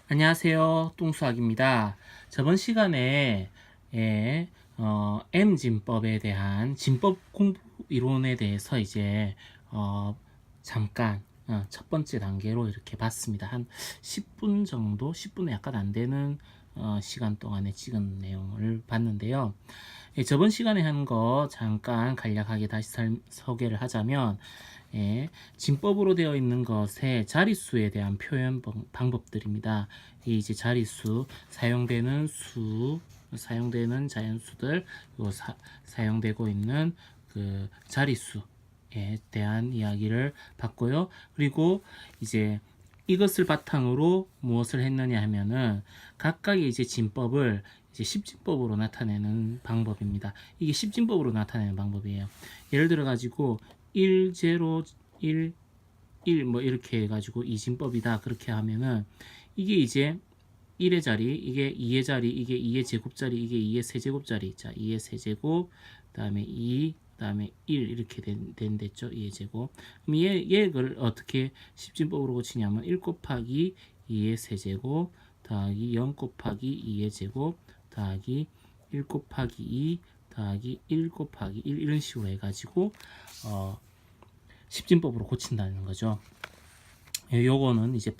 안녕하세요. 똥수학입니다. 저번 시간에 M진법에 대한 진법 공부 이론에 대해서 이제 잠깐 첫 번째 단계로 이렇게 봤습니다. 한 10분 정도, 10분에 약간 안 되는 시간 동안에 찍은 내용을 봤는데요. 저번 시간에 한 거 잠깐 간략하게 다시 소개를 하자면 진법으로 되어 있는 것의 자릿수에 대한 표현 방법들입니다. 이 이제 자릿수, 사용되는 자연수들, 그리고 사용되고 있는 그 자릿수에 대한 이야기를 봤고요. 그리고 이제 이것을 바탕으로 무엇을 했느냐 하면은 각각의 이제 진법을 이제 십진법으로 나타내는 방법입니다. 이게 십진법으로 나타내는 방법이에요. 예를 들어 가지고 1, 0, 1, 1 뭐 이렇게 해가지고 이진법이다 그렇게 하면은 이게 이제 1의 자리, 이게 2의 자리, 이게 2의 제곱자리, 이게 2의 세제곱자리. 자, 2의 세제곱, 그 다음에 2, 그 다음에 1 이렇게 된댔죠. 2의 제곱. 그럼 얘를 어떻게 십진법으로 고치냐면 1 곱하기 2의 세제곱 더하기 0 곱하기 2의 제곱 더하기 1 곱하기 2 더하기 1 곱하기 1 이런 식으로 해가지고 십진법으로 고친다는 거죠. 요거는 이제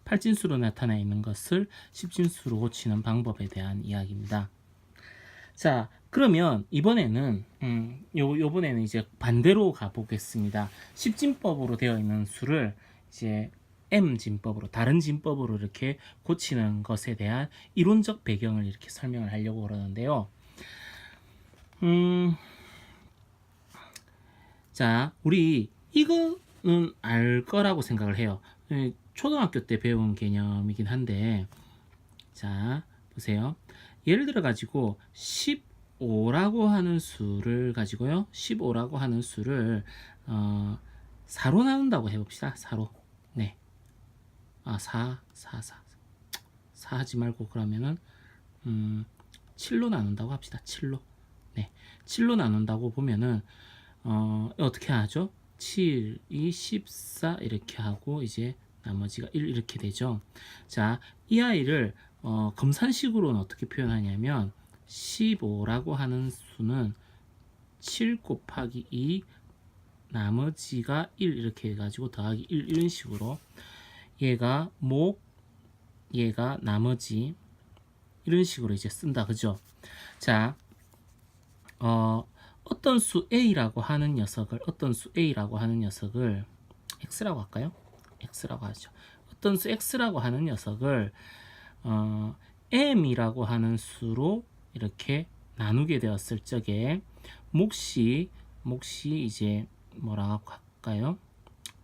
팔진수로 나타나 있는 것을 십진수로 고치는 방법에 대한 이야기입니다. 자, 그러면 이번에는 요번에는 이제 반대로 가보겠습니다. 십진법으로 되어 있는 수를 이제 M진법으로, 다른 진법으로 이렇게 고치는 것에 대한 이론적 배경을 이렇게 설명을 하려고 그러는데요. 자, 우리 이거는 알 거라고 생각을 해요. 초등학교 때 배운 개념이긴 한데, 자, 보세요. 예를 들어 가지고 15라고 하는 수를 가지고요. 15라고 하는 수를 4로 나눈다고 해봅시다. 4로. 네. 4 하지 말고 그러면은 7로 나눈다고 합시다. 7로. 네. 7로 나눈다고 보면은 어떻게 하죠? 7, 2, 14 이렇게 하고 이제 나머지가 1 이렇게 되죠. 자, 이 아이를 검산식으로는 어떻게 표현하냐면 15라고 하는 수는 7 곱하기 2 나머지가 1 이렇게 해가지고 더하기 1 이런 식으로 얘가 얘가 나머지 이런 식으로 이제 쓴다. 그죠? 자, 어떤 수 A라고 하는 녀석을 X라고 할까요? X라고 하죠. 어떤 수 X라고 하는 녀석을 M이라고 하는 수로 이렇게 나누게 되었을 적에 몫이 이제 뭐라고 할까요?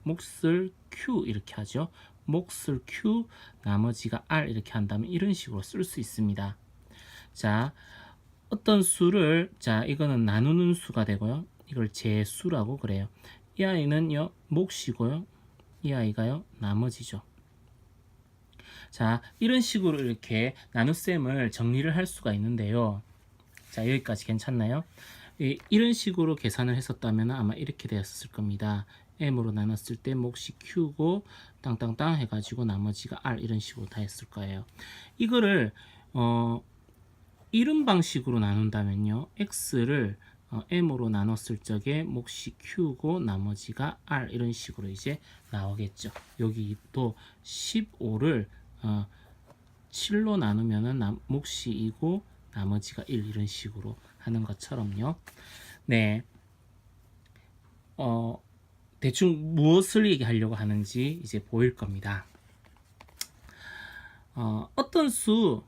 몫을 Q 이렇게 하죠. 몫을 Q 나머지가 R 이렇게 한다면 이런 식으로 쓸 수 있습니다. 자, 어떤 수를, 자, 이거는 나누는 수가 되고요. 이걸 제수라고 그래요. 이 아이는요, 몫이고요. 이 아이가요, 나머지죠. 자, 이런 식으로 이렇게 나눗셈을 정리를 할 수가 있는데요. 자, 여기까지 괜찮나요? 이런 식으로 계산을 했었다면 아마 이렇게 되었을 겁니다. M으로 나눴을 때 몫이 Q고 땅땅땅 해가지고 나머지가 R 이런 식으로 다 했을 거예요. 이거를 이런 방식으로 나눈다면요. X를 M으로 나눴을 적에 몫이 Q고 나머지가 R 이런 식으로 이제 나오겠죠. 여기 또 15를 7로 나누면은 몫이 2고 나머지가 1 이런 식으로 하는 것처럼요. 네. 대충 무엇을 얘기하려고 하는지 이제 보일 겁니다. 어떤 수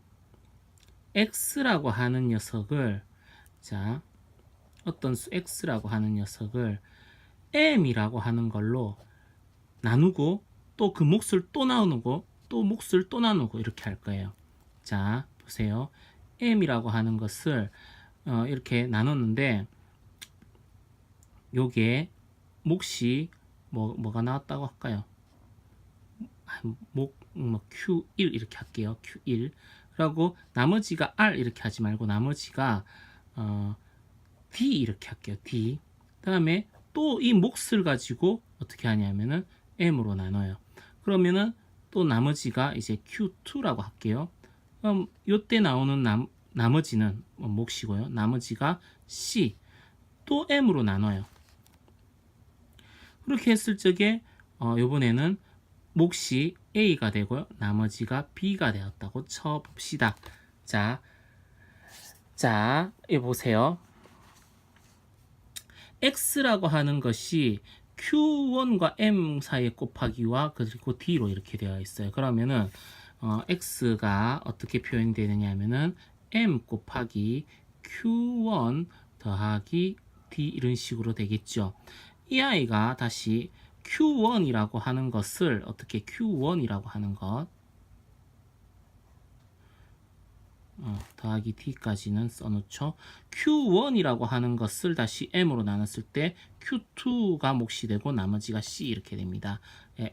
X라고 하는 녀석을, 자, 어떤 수 X라고 하는 녀석을 M이라고 하는 걸로 나누고 또 그 몫을 또 나누고 또 몫을 또 나누고 이렇게 할 거예요. 자, 보세요. M이라고 하는 것을 이렇게 나눴는데 요게 몫이 뭐가 나왔다고 할까요? Q1 이렇게 할게요. Q1 라고 나머지가 R 이렇게 하지 말고 나머지가 D 이렇게 할게요. D. 다음에 또 이 몫을 가지고 어떻게 하냐면은 M으로 나눠요. 그러면은 또 나머지가 이제 Q2라고 할게요. 그럼 요때 나오는 나머지는 몫이고요. 나머지가 C 또 M으로 나눠요. 그렇게 했을 적에 요번에는 몫이 A가 되고요. 나머지가 B가 되었다고 쳐봅시다. 자, 여기 보세요. X라고 하는 것이 Q1과 M 사이에 곱하기와 그리고 D로 이렇게 되어 있어요. 그러면은 X가 어떻게 표현되느냐 하면은 M 곱하기 Q1 더하기 D 이런 식으로 되겠죠. 이 아이가 다시 Q1이라고 하는 것을 어떻게 Q1이라고 하는 것 더하기 D까지는 써놓죠. Q1이라고 하는 것을 다시 M으로 나눴을 때 Q2가 몫이 되고 나머지가 C 이렇게 됩니다.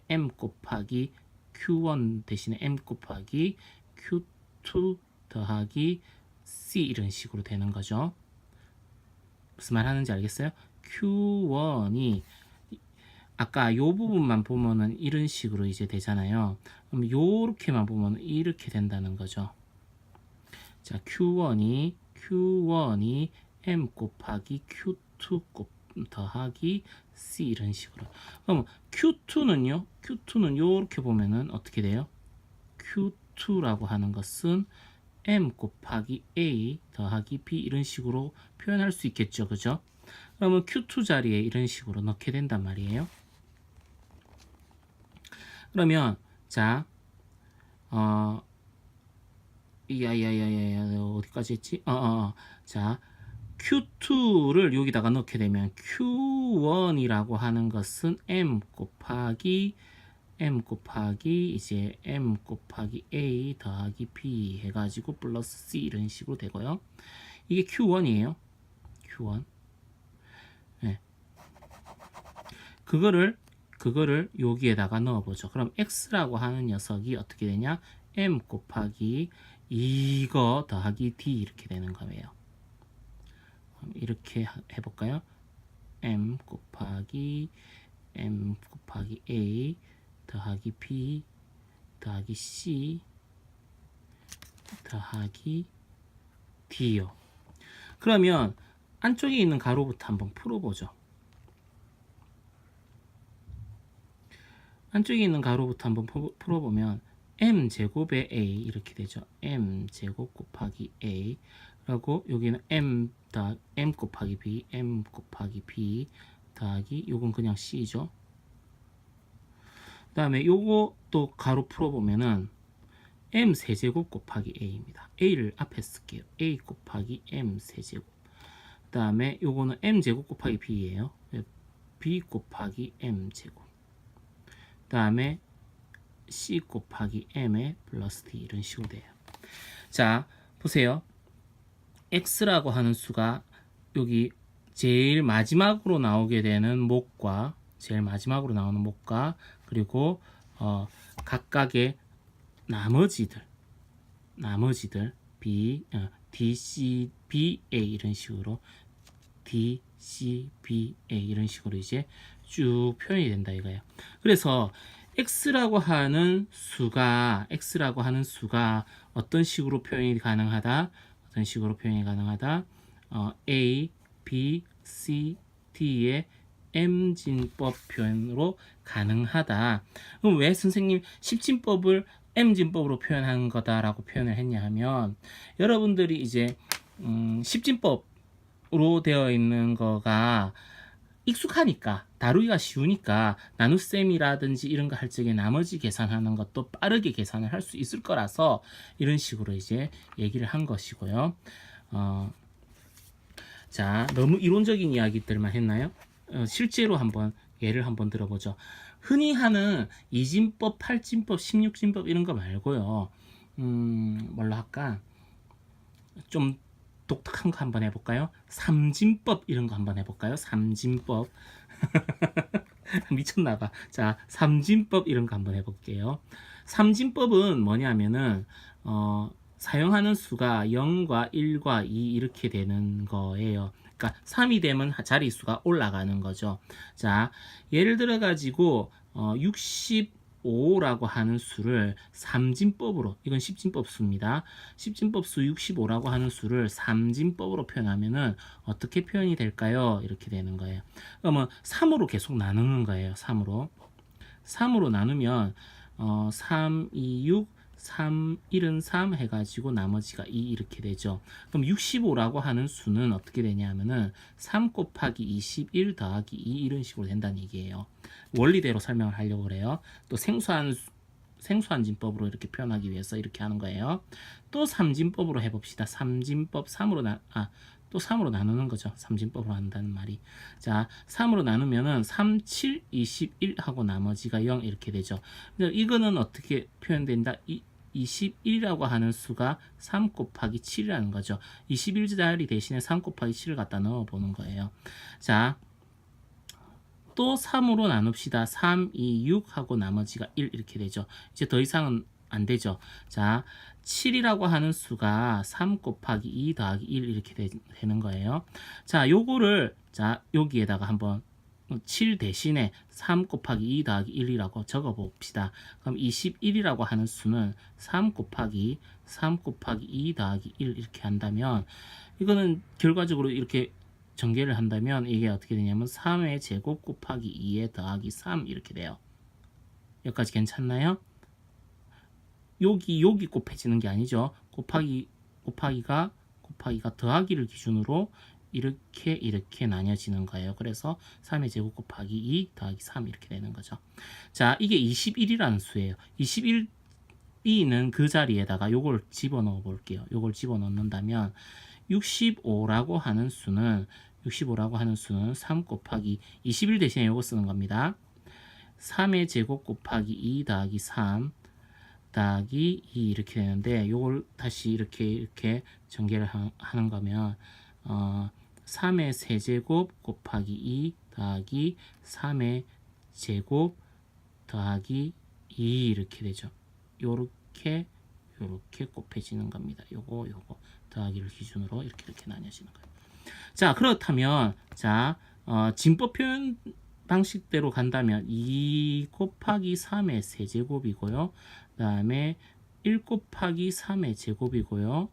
M 곱하기 Q1 대신에 M 곱하기 Q2 더하기 C 이런 식으로 되는 거죠. 무슨 말 하는지 알겠어요? Q1이 아까 요 부분만 보면은 이런 식으로 이제 되잖아요. 그럼 요렇게만 보면 이렇게 된다는 거죠. 자, Q1이 M 곱하기 Q2 더하기 C 이런 식으로. 그럼 Q2는 요렇게 보면은 어떻게 돼요? Q2라고 하는 것은 M 곱하기 A 더하기 B 이런 식으로 표현할 수 있겠죠. 그죠? 그러면 Q2 자리에 이런 식으로 넣게 된단 말이에요. 그러면 자, 어디까지 했지? 자, Q2를 여기다가 넣게 되면 Q1이라고 하는 것은 M 곱하기 이제 M 곱하기 A 더하기 B 해가지고 플러스 C 이런 식으로 되고요. 이게 Q1이에요. Q1. 네. 그거를 여기에다가 넣어보죠. 그럼 X라고 하는 녀석이 어떻게 되냐? M 곱하기 이거 더하기 D 이렇게 되는 거예요. 이렇게 해볼까요? M 곱하기 A 더하기 B 더하기 C 더하기 D요. 그러면 안쪽에 있는 가로부터 한번 풀어보죠. 안쪽에 있는 가로부터 한번 풀어보면 m제곱의 a 이렇게 되죠. m제곱 곱하기 a 라고 여기는 m 곱하기 b 더하기 요건 그냥 c죠. 그 다음에 요거 또 가로 풀어보면은 m 세제곱 곱하기 a입니다. a를 앞에 쓸게요. a 곱하기 m 세제곱. 그 다음에 요거는 m제곱 곱하기 b예요. b 곱하기 m제곱. 그 다음에 C 곱하기 M의 플러스 D 이런 식으로 돼요. 자, 보세요. X라고 하는 수가 여기 제일 마지막으로 나오게 되는 목과 제일 마지막으로 나오는 목과 그리고 각각의 나머지들 B, D, C, B, A 이런 식으로 D, C, B, A 이런 식으로 이제 쭉 표현이 된다 이거예요. 그래서 X라고 하는 수가 어떤 식으로 표현이 가능하다? A, B, C, D의 M진법 표현으로 가능하다. 그럼 왜 선생님 10진법을 M진법으로 표현한 거다라고 표현을 했냐 하면 여러분들이 이제 10진법으로 되어 있는 거가 익숙하니까 다루기가 쉬우니까 나눗셈이라든지 이런 거 할 적에 나머지 계산하는 것도 빠르게 계산을 할 수 있을 거라서 이런 식으로 이제 얘기를 한 것이고요. 자, 너무 이론적인 이야기들만 했나요? 실제로 한번 예를 한번 들어보죠. 흔히 하는 2진법, 8진법, 16진법 이런 거 말고요. 뭘로 할까? 좀 독특한 거 한번 해볼까요? 3진법 이런 거 한번 해볼까요? 3진법 미쳤나봐. 자, 3진법 이런 거 한번 해볼게요. 3진법은 뭐냐면은 사용하는 수가 0과 1과 2 이렇게 되는 거예요. 그러니까 3이 되면 자릿수가 올라가는 거죠. 자, 예를 들어 가지고 60 65라고 하는 수를 삼진법으로, 이건 십진법 수입니다. 십진법 수 65라고 하는 수를 삼진법으로 표현하면은 어떻게 표현이 될까요? 이렇게 되는 거예요. 그러면 3으로 계속 나누는 거예요. 3으로 나누면 3, 2, 6, 3, 1은 3 해가지고 나머지가 2 이렇게 되죠. 그럼 65라고 하는 수는 어떻게 되냐면은 3 곱하기 21 더하기 2 이런 식으로 된다는 얘기예요. 원리대로 설명을 하려고 그래요. 또 생소한 진법으로 이렇게 표현하기 위해서 이렇게 하는 거예요. 또 삼진법으로 해봅시다. 삼진법 또 3으로 나누는 거죠. 삼진법으로 한다는 말이. 자, 3으로 나누면은 3, 7, 21 하고 나머지가 0 이렇게 되죠. 이거는 어떻게 표현된다? 21이라고 하는 수가 3 곱하기 7이라는 거죠. 21자리 대신에 3 곱하기 7을 갖다 넣어 보는 거예요. 자, 또 3으로 나눕시다. 3, 2, 6 하고 나머지가 1 이렇게 되죠. 이제 더 이상은 안 되죠. 자, 7이라고 하는 수가 3 곱하기 2 더하기 1 이렇게 되는 거예요. 자, 요거를 자, 여기에다가 한번 7 대신에 3 곱하기 2 더하기 1이라고 적어 봅시다. 그럼 21이라고 하는 수는 3 곱하기 2 더하기 1 이렇게 한다면 이거는 결과적으로 이렇게 전개를 한다면 이게 어떻게 되냐면 3의 제곱 곱하기 2의 더하기 3 이렇게 돼요. 여기까지 괜찮나요? 여기 곱해지는 게 아니죠. 곱하기가 더하기를 기준으로 이렇게 나뉘어지는 거예요. 그래서 3의 제곱 곱하기 2 더하기 3 이렇게 되는 거죠. 자, 이게 21이라는 수예요. 21이는 그 자리에다가 요걸 집어넣어 볼게요. 요걸 집어넣는다면 65라고 하는 수는 3 곱하기 21 대신에 요거 쓰는 겁니다. 3의 제곱 곱하기 2 더하기 3 더하기 2 이렇게 되는데 요걸 다시 이렇게 전개를 하는 거면 3의 세제곱 곱하기 2 더하기 3의 제곱 더하기 2 이렇게 되죠. 요렇게 곱해지는 겁니다. 요거 더하기를 기준으로 이렇게 나뉘어지는 거예요. 자, 그렇다면 자, 진법 표현 방식대로 간다면 2 곱하기 3의 세제곱이고요. 그 다음에 1 곱하기 3의 제곱이고요.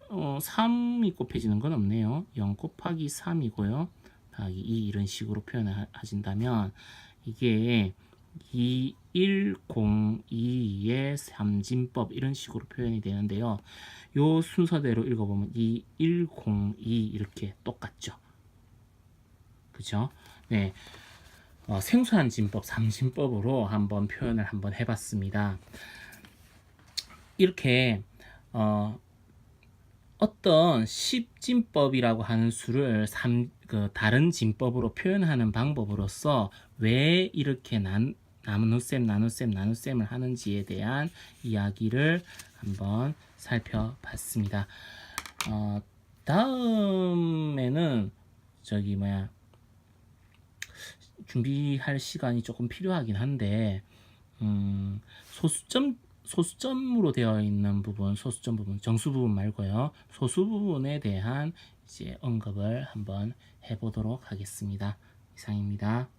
3이 곱해지는 건 없네요. 0 곱하기 3이고요. 더하기 2 이런 식으로 표현을 하신다면 이게 2102의 삼진법 이런 식으로 표현이 되는데요. 요 순서대로 읽어보면 2102 이렇게 똑같죠. 그죠? 네. 생소한 진법, 삼진법으로 한번 표현을 한번 해봤습니다. 이렇게 어떤 십진법이라고 하는 수를 다른 진법으로 표현하는 방법으로서 왜 이렇게 나눗셈을 하는지에 대한 이야기를 한번 살펴봤습니다. 다음에는 준비할 시간이 조금 필요하긴 한데 소수점으로 되어 있는 부분, 정수 부분 말고요. 소수 부분에 대한 이제 언급을 한번 해보도록 하겠습니다. 이상입니다.